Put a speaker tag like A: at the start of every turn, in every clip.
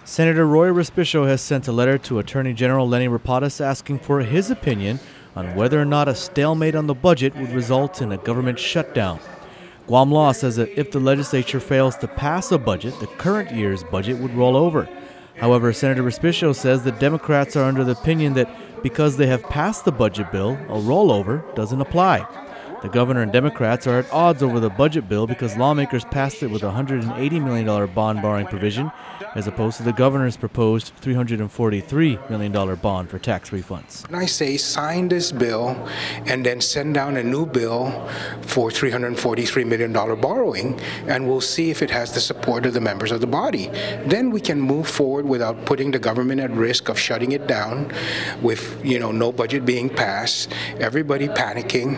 A: Senator Roy Respicio has sent a letter to Attorney General Lenny Rapadas asking for his opinion on whether or not a stalemate on the budget would result in a government shutdown. Guam law says that if the legislature fails to pass a budget, the current year's budget would roll over. However, Senator Respicio says that Democrats are under the opinion that because they have passed the budget bill, a rollover doesn't apply. The governor and Democrats are at odds over the budget bill because lawmakers passed it with a $180 million bond borrowing provision, as opposed to the governor's proposed $343 million bond for tax refunds.
B: And I say sign this bill and then send down a new bill for $343 million borrowing, and we'll see if it has the support of the members of the body. Then we can move forward without putting the government at risk of shutting it down with, no budget being passed, everybody panicking,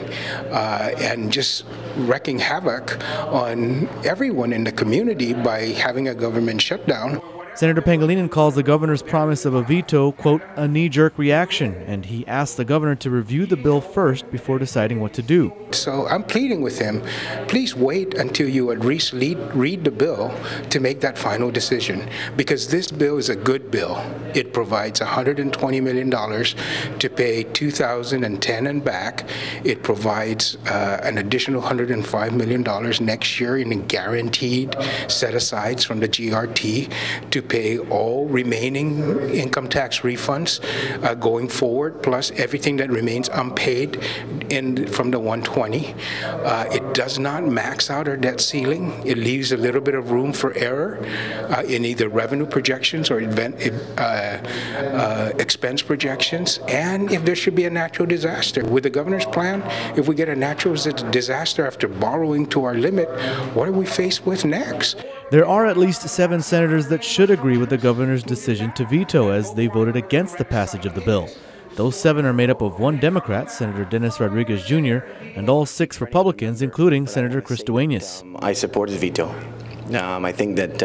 B: and just wreaking havoc on everyone in the community by having a government shutdown.
A: Senator Pangilinan calls the governor's promise of a veto, quote, a knee-jerk reaction, and he asked the governor to review the bill first before deciding what to do.
B: So I'm pleading with him, please wait until you at least read the bill to make that final decision, because this bill is a good bill. It provides $120 million to pay 2010 and back. It provides an additional $105 million next year in guaranteed set-asides from the GRT to pay all remaining income tax refunds going forward, plus everything that remains unpaid from the 120. It does not max out our debt ceiling. It leaves a little bit of room for error in either revenue projections or expense projections, and if there should be a natural disaster. With the governor's plan, if we get a natural disaster after borrowing to our limit, what are we faced with next?
A: There are at least 7 senators that should agree with the governor's decision to veto, as they voted against the passage of the bill. Those 7 are made up of 1 Democrat, Senator Dennis Rodriguez Jr., and all 6 Republicans, including Senator Chris Duenas.
C: I support his veto. I think that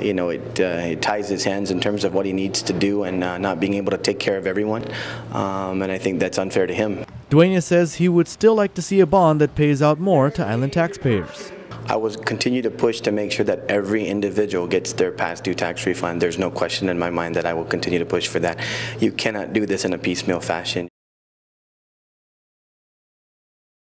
C: it ties his hands in terms of what he needs to do and not being able to take care of everyone, and I think that's unfair to him.
A: Duenas says he would still like to see a bond that pays out more to island taxpayers.
C: I will continue to push to make sure that every individual gets their past due tax refund. There's no question in my mind that I will continue to push for that. You cannot do this in a piecemeal fashion.